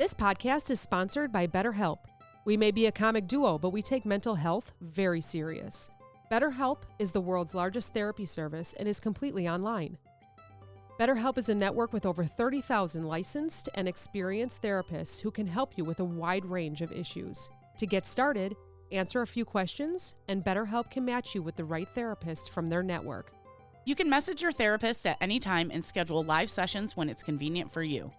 This podcast is sponsored by BetterHelp. We may be a comic duo, but we take mental health very serious. BetterHelp is the world's largest therapy service and is completely online. BetterHelp is a network with over 30,000 licensed and experienced therapists who can help you with a wide range of issues. To get started, answer a few questions, and BetterHelp can match you with the right therapist from their network. You can message your therapist at any time and schedule live sessions when it's convenient for you.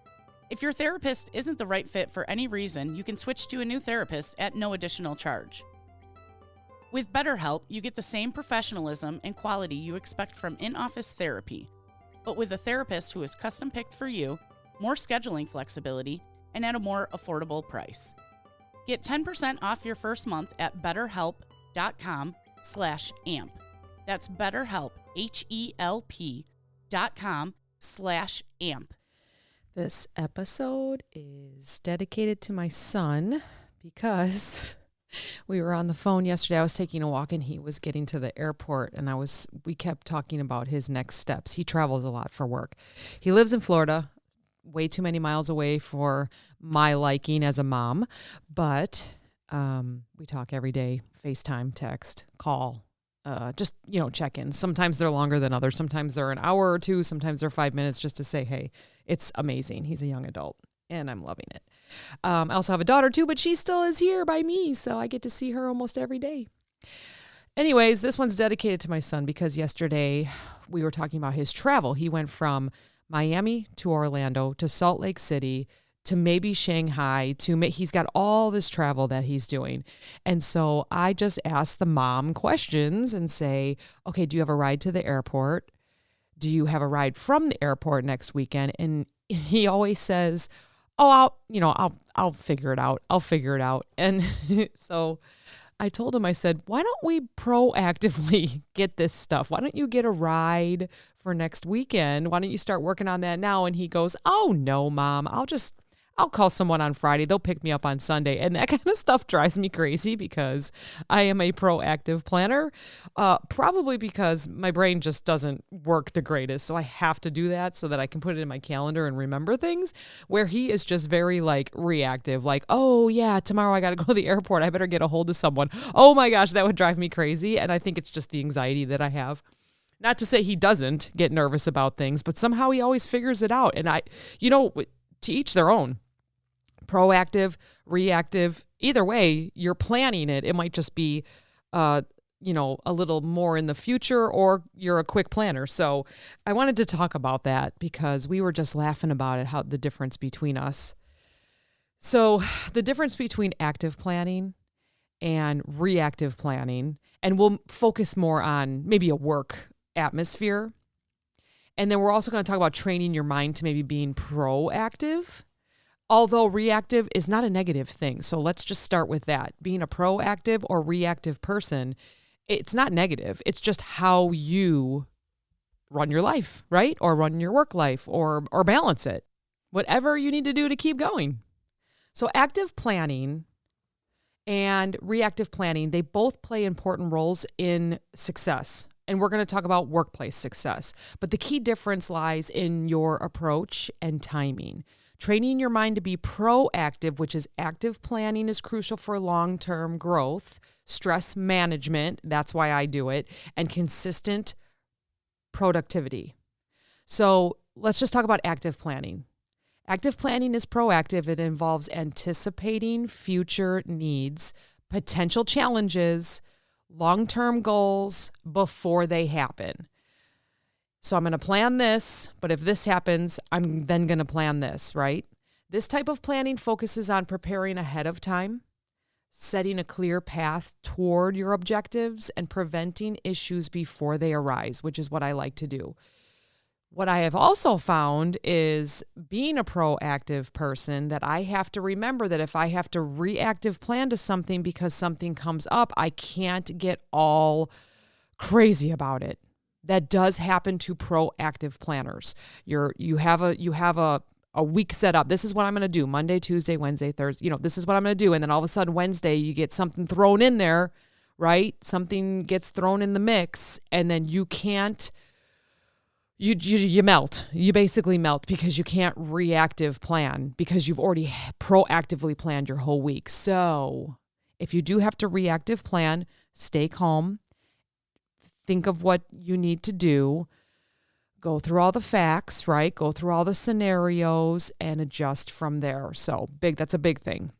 If your therapist isn't the right fit for any reason, you can switch to a new therapist at no additional charge. With BetterHelp, you get the same professionalism and quality you expect from in-office therapy, but with a therapist who is custom-picked for you, more scheduling flexibility, and at a more affordable price. Get 10% off your first month at betterhelp.com/amp. That's BetterHelp, HELP.com/amp. This episode is dedicated to my son because we were on the phone yesterday. I was taking a walk and he was getting to the airport and we kept talking about his next steps. He travels a lot for work. He lives in Florida, way too many miles away for my liking as a mom, but we talk every day, FaceTime, text, call. Just, check-ins. Sometimes they're longer than others. Sometimes they're an hour or two. Sometimes they're 5 minutes just to say, hey, it's amazing. He's a young adult and I'm loving it. I also have a daughter too, but she still is here by me. So I get to see her almost every day. Anyways, this one's dedicated to my son because yesterday we were talking about his travel. He went from Miami to Orlando to Salt Lake City to maybe Shanghai, he's got all this travel that he's doing. And so I just ask the mom questions and say, okay, do you have a ride to the airport? Do you have a ride from the airport next weekend? And he always says, oh, I'll figure it out. I'll figure it out. And so I told him, I said, why don't we proactively get this stuff? Why don't you get a ride for next weekend? Why don't you start working on that now? And he goes, oh no, Mom, I'll call someone on Friday. They'll pick me up on Sunday. And that kind of stuff drives me crazy because I am a proactive planner, probably because my brain just doesn't work the greatest. So I have to do that so that I can put it in my calendar and remember things, where he is just very reactive, oh yeah, tomorrow I got to go to the airport. I better get a hold of someone. Oh my gosh, that would drive me crazy. And I think it's just the anxiety that I have. Not to say he doesn't get nervous about things, but somehow he always figures it out. And to each their own. Proactive, reactive, either way, you're planning it. It might just be, a little more in the future, or you're a quick planner. So I wanted to talk about that because we were just laughing about it, how the difference between us. So the difference between active planning and reactive planning, and we'll focus more on maybe a work atmosphere. And then we're also going to talk about training your mind to maybe being proactive. Although reactive is not a negative thing. So let's just start with that. Being a proactive or reactive person, it's not negative. It's just how you run your life, right? Or run your work life or balance it. Whatever you need to do to keep going. So active planning and reactive planning, they both play important roles in success. And we're going to talk about workplace success. But the key difference lies in your approach and timing. Training your mind to be proactive, which is active planning, is crucial for long-term growth, stress management, that's why I do it, and consistent productivity. So let's just talk about active planning. Active planning is proactive. It involves anticipating future needs, potential challenges, long-term goals before they happen. So I'm going to plan this, but if this happens, I'm then going to plan this, right? This type of planning focuses on preparing ahead of time, setting a clear path toward your objectives, and preventing issues before they arise, which is what I like to do. What I have also found is being a proactive person that I have to remember that if I have to reactive plan to something because something comes up, I can't get all crazy about it. That does happen to proactive planners. You have a week set up. This is what I'm going to do Monday, Tuesday, Wednesday, Thursday. This is what I'm going to do. And then all of a sudden Wednesday you get something thrown in there, right? Something gets thrown in the mix, and then you can't you melt. You basically melt because you can't reactive plan because you've already proactively planned your whole week. So if you do have to reactive plan, stay calm. Think of what you need to do. Go through all the facts, right? Go through all the scenarios and adjust from there. So that's a big thing.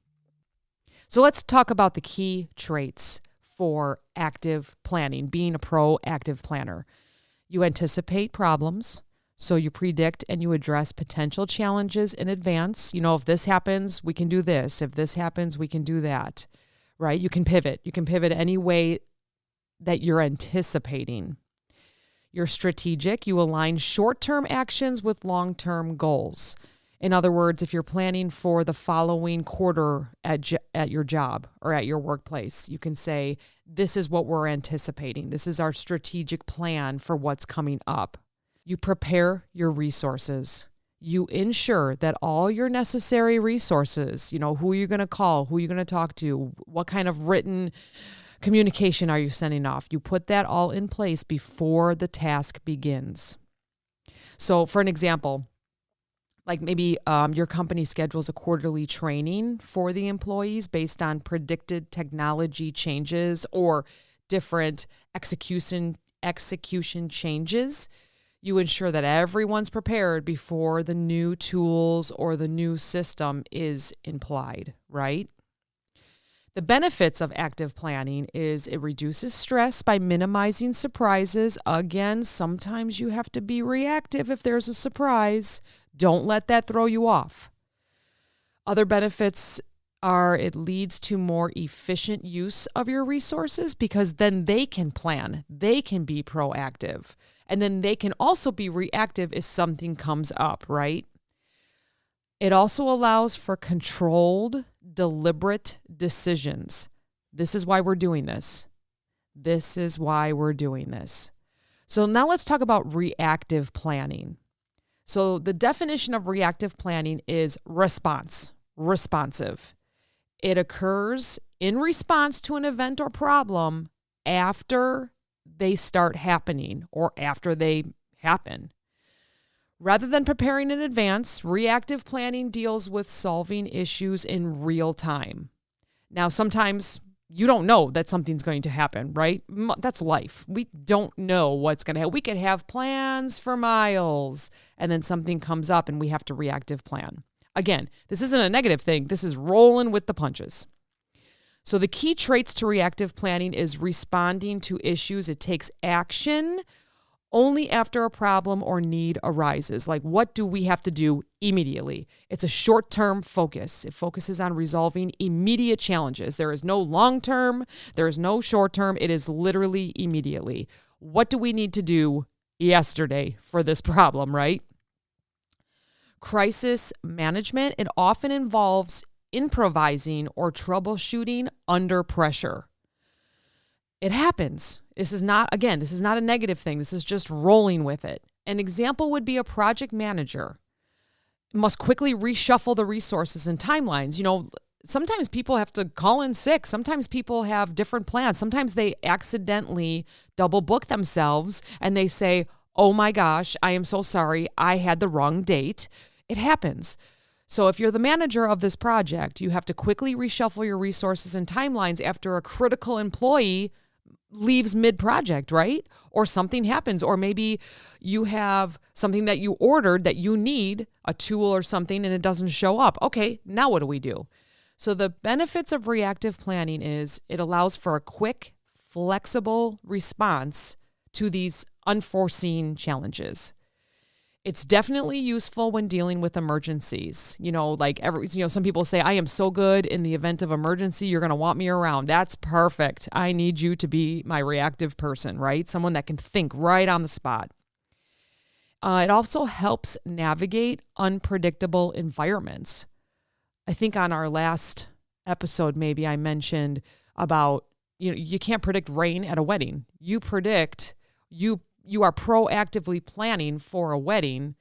So let's talk about the key traits for active planning, being a proactive planner. You anticipate problems, so you predict and you address potential challenges in advance. If this happens, we can do this. If this happens, we can do that, right? You can pivot. You can pivot any way that you're anticipating. You're strategic. You align short-term actions with long-term goals. In other words, if you're planning for the following quarter at your job or at your workplace, you can say, this is what we're anticipating. This is our strategic plan for what's coming up. You prepare your resources. You ensure that all your necessary resources, who you're going to call, who you're going to talk to, what kind of written communication are you sending off? You put that all in place before the task begins. So for an example, like maybe your company schedules a quarterly training for the employees based on predicted technology changes or different execution changes. You ensure that everyone's prepared before the new tools or the new system is applied, right? The benefits of active planning is it reduces stress by minimizing surprises. Again, sometimes you have to be reactive if there's a surprise. Don't let that throw you off. Other benefits are it leads to more efficient use of your resources because then they can plan, they can be proactive, and then they can also be reactive if something comes up, right? It also allows for controlled, deliberate decisions. This is why we're doing this. So now let's talk about reactive planning. So the definition of reactive planning is responsive. It occurs in response to an event or problem after they start happening or after they happen. Rather than preparing in advance, reactive planning deals with solving issues in real time. Now, sometimes you don't know that something's going to happen, right? That's life. We don't know what's going to happen. We could have plans for miles, and then something comes up and we have to reactive plan. Again, this isn't a negative thing. This is rolling with the punches. So the key traits to reactive planning is responding to issues. It takes action only after a problem or need arises. Like, what do we have to do immediately? It's a short-term focus. It focuses on resolving immediate challenges. There is no long-term, there is no short-term. It is literally immediately. What do we need to do yesterday for this problem, right? Crisis management, it often involves improvising or troubleshooting under pressure. It happens. This is not a negative thing. This is just rolling with it. An example would be a project manager must quickly reshuffle the resources and timelines. Sometimes people have to call in sick. Sometimes people have different plans. Sometimes they accidentally double book themselves and they say, oh my gosh, I am so sorry. I had the wrong date. It happens. So if you're the manager of this project, you have to quickly reshuffle your resources and timelines after a critical employee leaves mid-project, right? Or something happens, or maybe you have something that you ordered that you need, a tool or something, and it doesn't show up. Okay, now what do we do? So the benefits of reactive planning is it allows for a quick, flexible response to these unforeseen challenges. It's definitely useful when dealing with emergencies. Some people say, I am so good in the event of emergency, you're going to want me around. That's perfect. I need you to be my reactive person, right? Someone that can think right on the spot. It also helps navigate unpredictable environments. I think on our last episode, maybe I mentioned about, you can't predict rain at a wedding. You are proactively planning for a wedding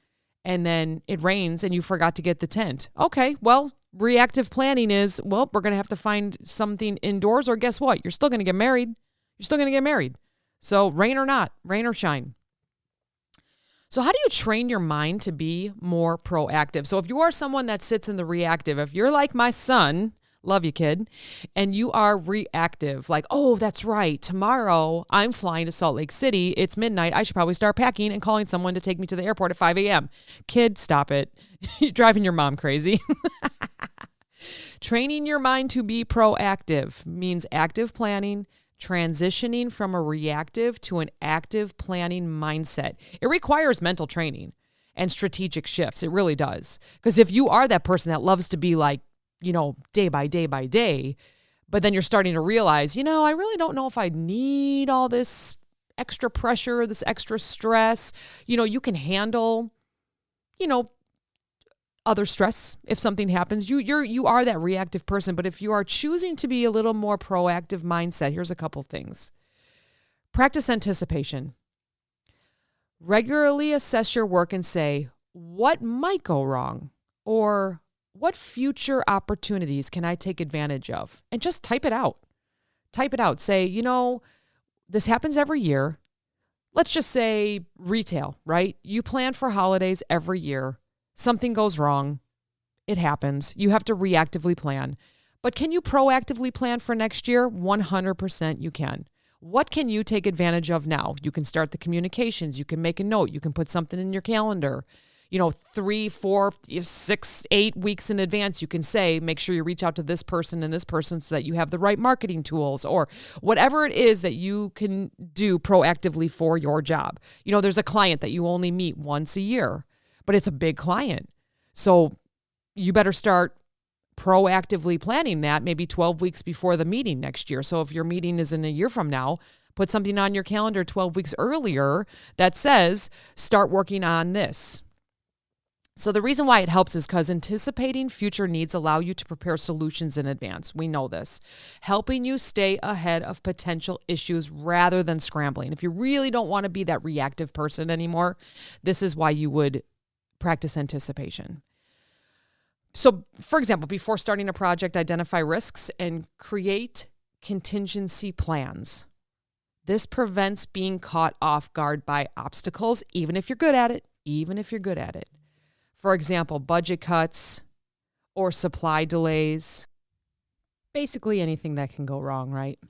and then it rains and you forgot to get the tent. Okay, well, reactive planning is, we're going to have to find something indoors, or guess what? You're still going to get married. So rain or not, rain or shine. So how do you train your mind to be more proactive? So if you are someone that sits in the reactive, if you're like my son, love you, kid, and you are reactive, like, oh, that's right, tomorrow I'm flying to Salt Lake City. It's midnight. I should probably start packing and calling someone to take me to the airport at 5 a.m. Kid, stop it. You're driving your mom crazy. Training your mind to be proactive means active planning, transitioning from a reactive to an active planning mindset. It requires mental training and strategic shifts. It really does. Because if you are that person that loves to be like, day by day by day, but then you're starting to realize, I really don't know if I need all this extra pressure, this extra stress. You can handle, other stress if something happens. You are that reactive person, but if you are choosing to be a little more proactive mindset, here's a couple things. Practice anticipation. Regularly assess your work and say, what might go wrong? Or what future opportunities can I take advantage of? And just type it out. Type it out. Say, this happens every year. Let's just say retail, right? You plan for holidays every year. Something goes wrong. It happens. You have to reactively plan. But can you proactively plan for next year? 100% you can. What can you take advantage of now? You can start the communications. You can make a note. You can put something in your calendar. 3, 4, 6, 8 weeks in advance, you can say, make sure you reach out to this person and this person so that you have the right marketing tools or whatever it is that you can do proactively for your job. There's a client that you only meet once a year, but it's a big client. So you better start proactively planning that maybe 12 weeks before the meeting next year. So if your meeting is in a year from now, put something on your calendar 12 weeks earlier that says, start working on this. So the reason why it helps is because anticipating future needs allow you to prepare solutions in advance. We know this, helping you stay ahead of potential issues rather than scrambling. If you really don't want to be that reactive person anymore, this is why you would practice anticipation. So, for example, before starting a project, identify risks and create contingency plans. This prevents being caught off guard by obstacles, even if you're good at it. For example, budget cuts or supply delays. Basically anything that can go wrong, right?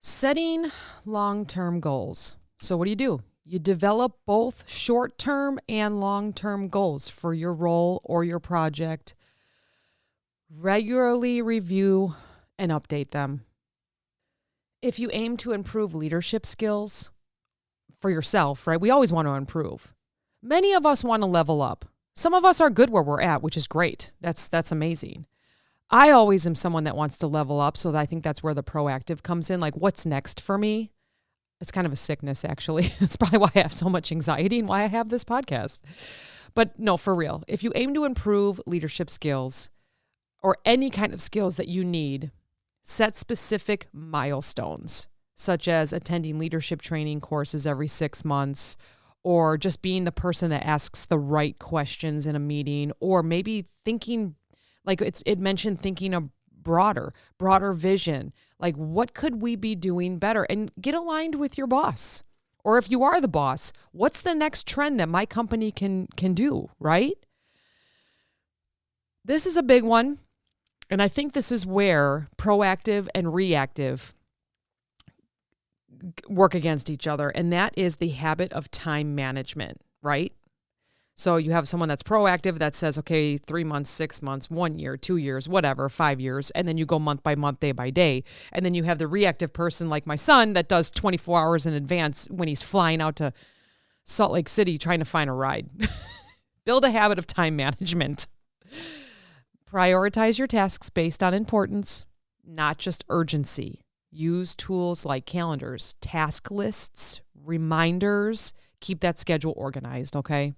Setting long-term goals. So what do? You develop both short-term and long-term goals for your role or your project. Regularly review and update them. If you aim to improve leadership skills for yourself, right? We always want to improve. Many of us want to level up. Some of us are good where we're at, which is great. That's amazing. I always am someone that wants to level up, so I think that's where the proactive comes in. Like, what's next for me? It's kind of a sickness, actually. It's probably why I have so much anxiety and why I have this podcast. But no, for real, if you aim to improve leadership skills or any kind of skills that you need, set specific milestones, such as attending leadership training courses every 6 months, or just being the person that asks the right questions in a meeting, or maybe thinking, like it mentioned, thinking a broader vision. Like, what could we be doing better? And get aligned with your boss. Or if you are the boss, what's the next trend that my company can do, right? This is a big one. And I think this is where proactive and reactive work against each other. And that is the habit of time management, right? So you have someone that's proactive that says, okay, 3 months, 6 months, 1 year, 2 years, whatever, 5 years. And then you go month by month, day by day. And then you have the reactive person like my son that does 24 hours in advance when he's flying out to Salt Lake City trying to find a ride. Build a habit of time management. Prioritize your tasks based on importance, not just urgency. Use tools like calendars, task lists, reminders. Keep that schedule organized, okay?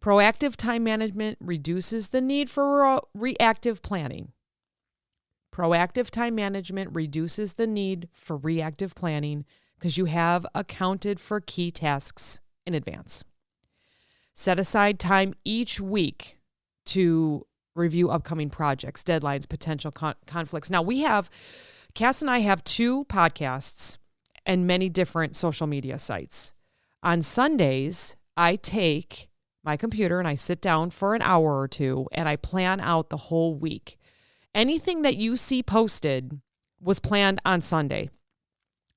Proactive time management reduces the need for reactive planning. Proactive time management reduces the need for reactive planning because you have accounted for key tasks in advance. Set aside time each week to review upcoming projects, deadlines, potential conflicts. Now, Cass and I have 2 podcasts and many different social media sites. On Sundays, I take my computer and I sit down for an hour or two and I plan out the whole week. Anything that you see posted was planned on Sunday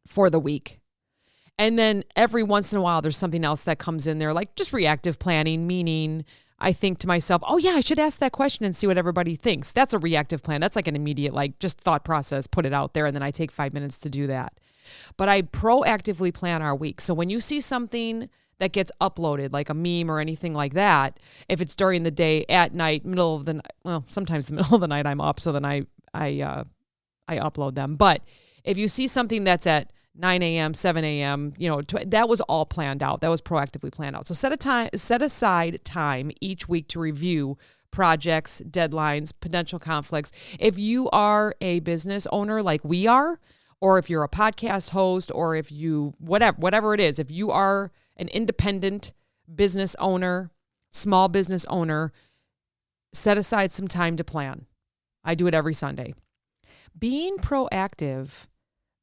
for the week. And then every once in a while, there's something else that comes in there, like just reactive planning, meaning I think to myself, oh yeah, I should ask that question and see what everybody thinks. That's a reactive plan. That's like an immediate, like just thought process, put it out there. And then I take 5 minutes to do that. But I proactively plan our week. So when you see something that gets uploaded, like a meme or anything like that, if it's during the day, at night, middle of the night, well, sometimes the middle of the night I'm up, so then I upload them. But if you see something that's at 9 a.m., 7 a.m., that was all planned out. That was proactively planned out. So set aside time each week to review projects, deadlines, potential conflicts. If you are a business owner like we are, or if you're a podcast host, or if you, whatever it is, if you are an independent business owner, small business owner, set aside some time to plan. I do it every Sunday. Being proactive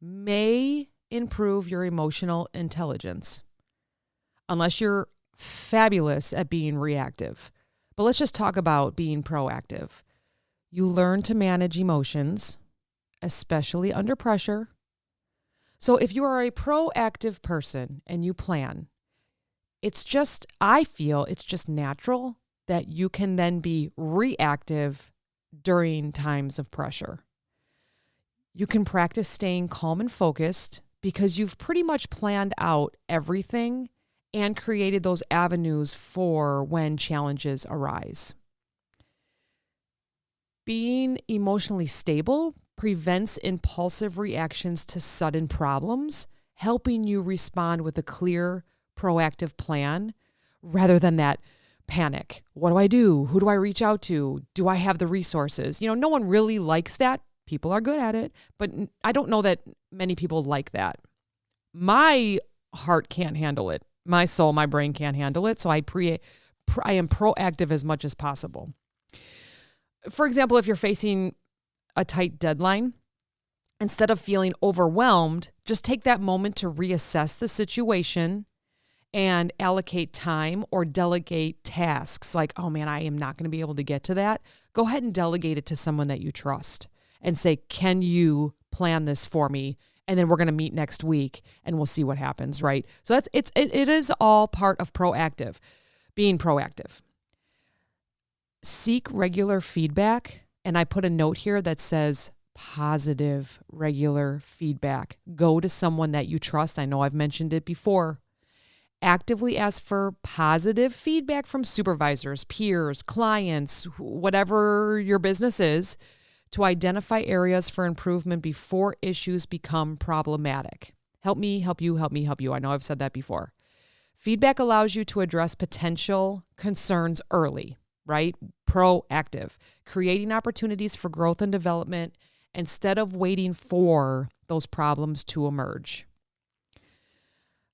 may improve your emotional intelligence, unless you're fabulous at being reactive. But let's just talk about being proactive. You learn to manage emotions, especially under pressure. So if you are a proactive person and you plan, I feel it's just natural that you can then be reactive during times of pressure. You can practice staying calm and focused because you've pretty much planned out everything and created those avenues for when challenges arise. Being emotionally stable prevents impulsive reactions to sudden problems, helping you respond with a clear, proactive plan rather than that panic. What do I do? Who do I reach out to? Do I have the resources? No one really likes that. People are good at it, but I don't know that many people like that. My heart can't handle it. My soul, my brain can't handle it. So I am proactive as much as possible. For example, if you're facing a tight deadline, instead of feeling overwhelmed, just take that moment to reassess the situation and allocate time or delegate tasks. Like, oh man, I am not going to be able to get to that. Go ahead and delegate it to someone that you trust and say, can you plan this for me? And then we're going to meet next week and we'll see what happens, right? So it is all part of being proactive. Seek regular feedback. And I put a note here that says positive, regular feedback. Go to someone that you trust. I know I've mentioned it before. Actively ask for positive feedback from supervisors, peers, clients, whatever your business is, to identify areas for improvement before issues become problematic. Help me, help you, help me, help you. I know I've said that before. Feedback allows you to address potential concerns early, right? Proactive, creating opportunities for growth and development instead of waiting for those problems to emerge.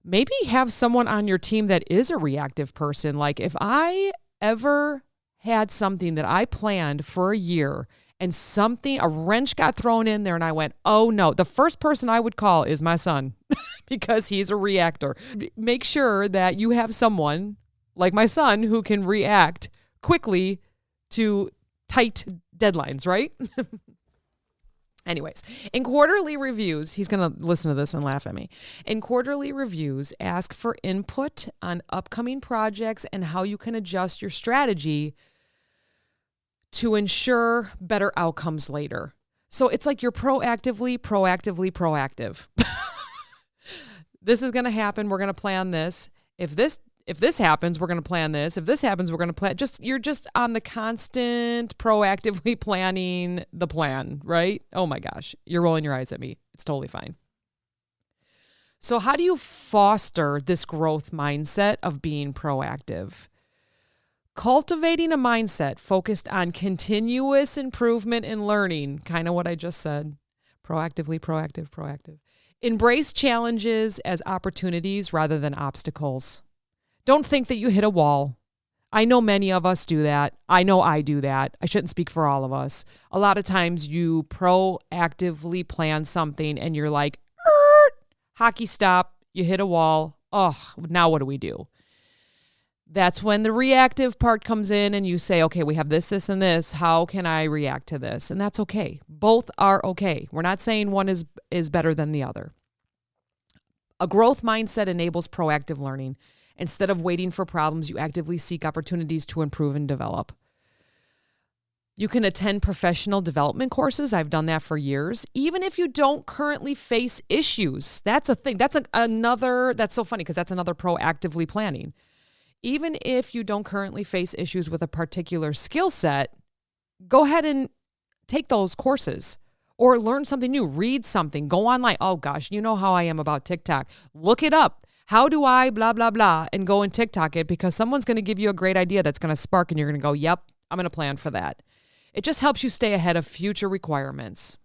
Maybe have someone on your team that is a reactive person. Like if I ever had something that I planned for a year and a wrench got thrown in there and I went, oh no, the first person I would call is my son because he's a reactor. Make sure that you have someone like my son who can react quickly to tight deadlines, right? Anyways, in quarterly reviews, he's going to listen to this and laugh at me. In quarterly reviews, ask for input on upcoming projects and how you can adjust your strategy to ensure better outcomes later. So it's like you're proactive. This is going to happen. We're going to plan this. If this happens, we're going to plan this. If this happens, we're going to plan. You're just on the constant proactively planning the plan, right? Oh my gosh, you're rolling your eyes at me. It's totally fine. So how do you foster this growth mindset of being proactive? Cultivating a mindset focused on continuous improvement and learning, kind of what I just said. Proactive. Embrace challenges as opportunities rather than obstacles. Don't think that you hit a wall. I know many of us do that. I know I do that. I shouldn't speak for all of us. A lot of times you proactively plan something and you're like, hockey stop, you hit a wall, oh, now what do we do? That's when the reactive part comes in and you say, okay, we have this, this, and this. How can I react to this? And that's okay. Both are okay. We're not saying one is better than the other. A growth mindset enables proactive learning. Instead of waiting for problems, you actively seek opportunities to improve and develop. You can attend professional development courses. I've done that for years. Even if you don't currently face issues, that's a thing. That's so funny because that's another proactively planning. Even if you don't currently face issues with a particular skill set, go ahead and take those courses or learn something new, read something, go online. Oh gosh, you know how I am about TikTok. Look it up. How do I blah, blah, blah, and go and TikTok it because someone's going to give you a great idea that's going to spark and you're going to go, yep, I'm going to plan for that. It just helps you stay ahead of future requirements.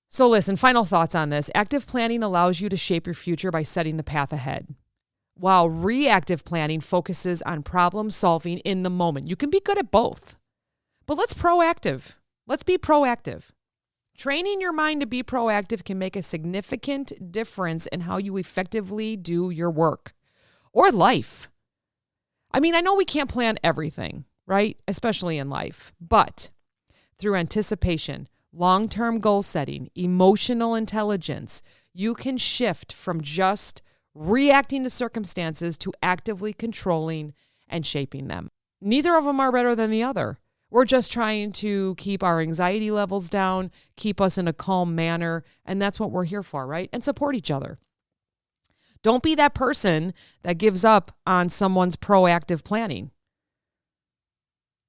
So listen, final thoughts on this. Active planning allows you to shape your future by setting the path ahead, while reactive planning focuses on problem solving in the moment. You can be good at both, but let's be proactive. Training your mind to be proactive can make a significant difference in how you effectively do your work or life. I mean, I know we can't plan everything, right? Especially in life, but through anticipation, long-term goal setting, emotional intelligence, you can shift from just reacting to circumstances to actively controlling and shaping them. Neither of them are better than the other. We're just trying to keep our anxiety levels down, keep us in a calm manner, and that's what we're here for, right? And support each other. Don't be that person that gives up on someone's proactive planning.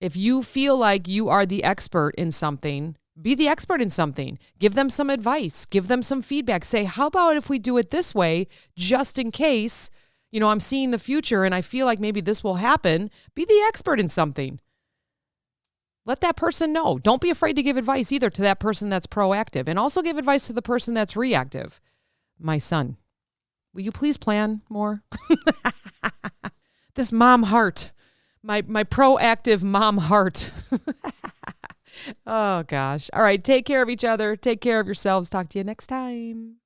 If you feel like you are the expert in something, be the expert in something. Give them some advice. Give them some feedback. Say, how about if we do it this way, just in case, I'm seeing the future and I feel like maybe this will happen. Be the expert in something. Let that person know. Don't be afraid to give advice either to that person that's proactive, and also give advice to the person that's reactive. My son, will you please plan more? This mom heart, my proactive mom heart. Oh, gosh. All right. Take care of each other. Take care of yourselves. Talk to you next time.